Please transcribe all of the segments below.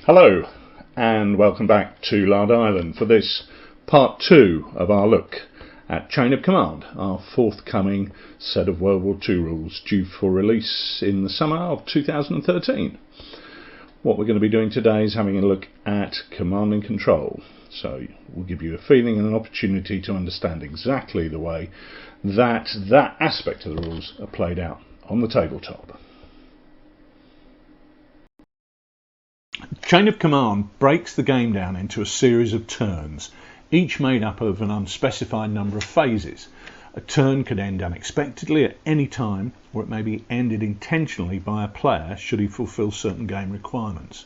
Hello and welcome back to Lard Island for this part 2 of our look at Chain of Command, our forthcoming set of World War II rules due for release in the summer of 2013. What we're going to be doing today is having a look at command and control, so we'll give you a feeling and an opportunity to understand exactly the way that aspect of the rules are played out on the tabletop. Chain of Command breaks the game down into a series of turns, each made up of an unspecified number of phases. A turn could end unexpectedly at any time, or it may be ended intentionally by a player should he fulfill certain game requirements.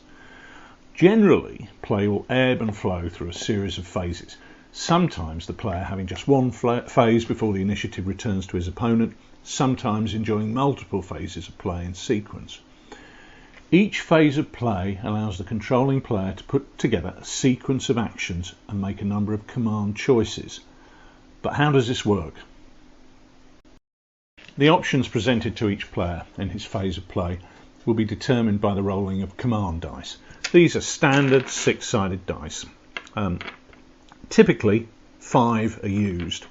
Generally, play will ebb and flow through a series of phases, sometimes the player having just one phase before the initiative returns to his opponent, sometimes enjoying multiple phases of play in sequence. Each phase of play allows the controlling player to put together a sequence of actions and make a number of command choices. But how does this work? The options presented to each player in his phase of play will be determined by the rolling of command dice. These are standard 6-sided dice. Typically 5 are used,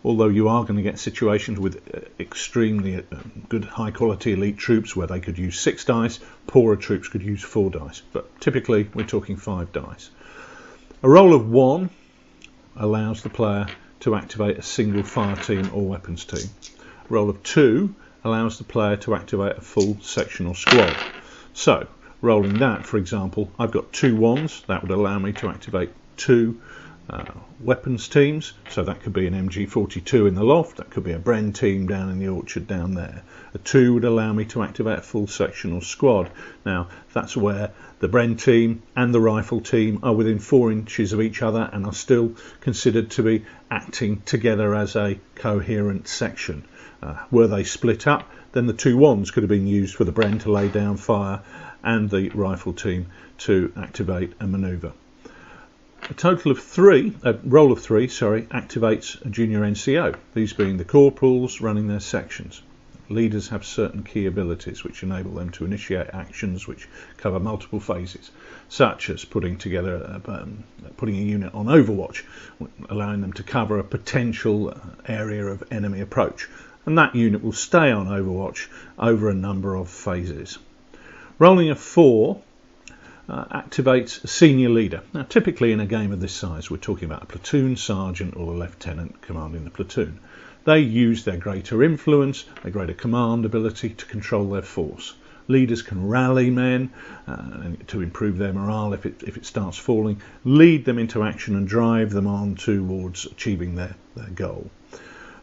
although you are going to get situations with extremely good high quality elite troops where they could use 6 dice, poorer troops could use 4 dice, but typically we're talking 5 dice. A roll of 1 allows the player to activate a single fire team or weapons team. A roll of 2 allows the player to activate a full sectional squad. So rolling that, for example, I've got 2 1s, that would allow me to activate 2 weapons teams, so that could be an MG42 in the loft, that could be a Bren team down in the orchard down there. A 2 would allow me to activate a full sectional squad. Now that's where the Bren team and the rifle team are within 4 inches of each other and are still considered to be acting together as a coherent section. Were they split up, then the 2 1s could have been used for the Bren to lay down fire and the rifle team to activate a manoeuvre. A roll of 3, activates a junior NCO, these being the corporals running their sections. Leaders have certain key abilities which enable them to initiate actions which cover multiple phases, such as putting a unit on overwatch, allowing them to cover a potential area of enemy approach, and that unit will stay on overwatch over a number of phases. Rolling a 4 activates a senior leader. Now typically in a game of this size we're talking about a platoon sergeant or a lieutenant commanding the platoon. They use their greater influence, their greater command ability to control their force. Leaders can rally men to improve their morale if it starts falling, lead them into action and drive them on towards achieving their goal.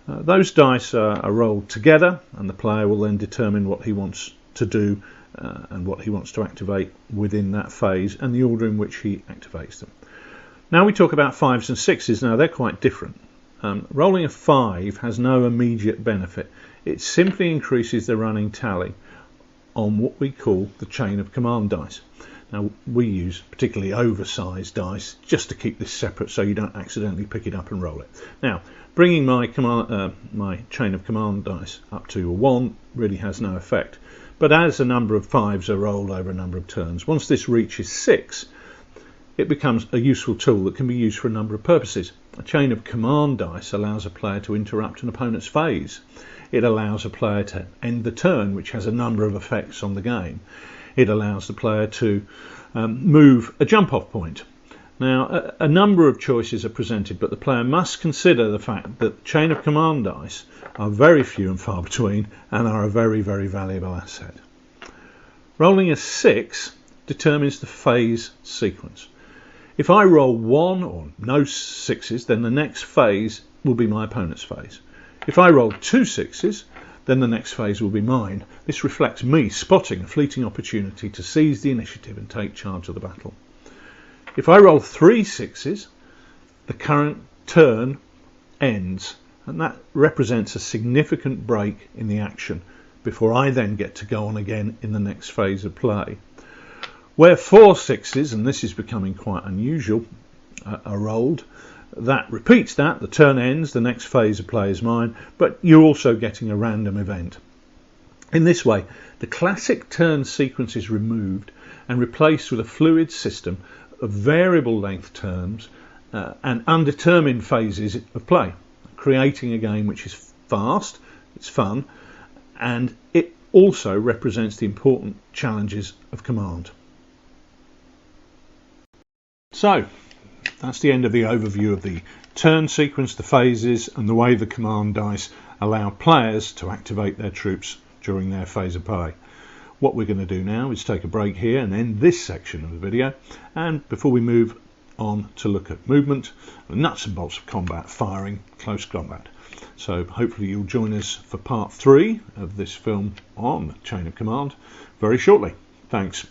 Those dice are rolled together and the player will then determine what he wants to do and what he wants to activate within that phase and the order in which he activates them. Now we talk about 5s and 6s. Now they're quite different. Rolling a 5 has no immediate benefit. It simply increases the running tally on what we call the chain of command dice. Now we use particularly oversized dice just to keep this separate so you don't accidentally pick it up and roll it. Now bringing my chain of command dice up to a 1 really has no effect. But as a number of 5s are rolled over a number of turns, once this reaches 6, it becomes a useful tool that can be used for a number of purposes. A chain of command dice allows a player to interrupt an opponent's phase. It allows a player to end the turn, which has a number of effects on the game. It allows the player to move a jump-off point. Now, a number of choices are presented, but the player must consider the fact that chain of command dice are very few and far between and are a very, very valuable asset. Rolling a 6 determines the phase sequence. If I roll 1 or no 6s, then the next phase will be my opponent's phase. If I roll 2 6s, then the next phase will be mine. This reflects me spotting a fleeting opportunity to seize the initiative and take charge of the battle. If I roll 3 6s, the current turn ends, and that represents a significant break in the action before I then get to go on again in the next phase of play. Where 4 6s, and this is becoming quite unusual, are rolled, that repeats that, the turn ends, the next phase of play is mine, but you're also getting a random event. In this way, the classic turn sequence is removed and replaced with a fluid system of variable length terms and undetermined phases of play, creating a game which is fast, it's fun, and it also represents the important challenges of command. So, that's the end of the overview of the turn sequence, the phases, and the way the command dice allow players to activate their troops during their phase of play. What we're going to do now is take a break here and end this section of the video, and before we move on to look at movement, the nuts and bolts of combat, firing, close combat. So hopefully you'll join us for part 3 of this film on Chain of Command very shortly. Thanks.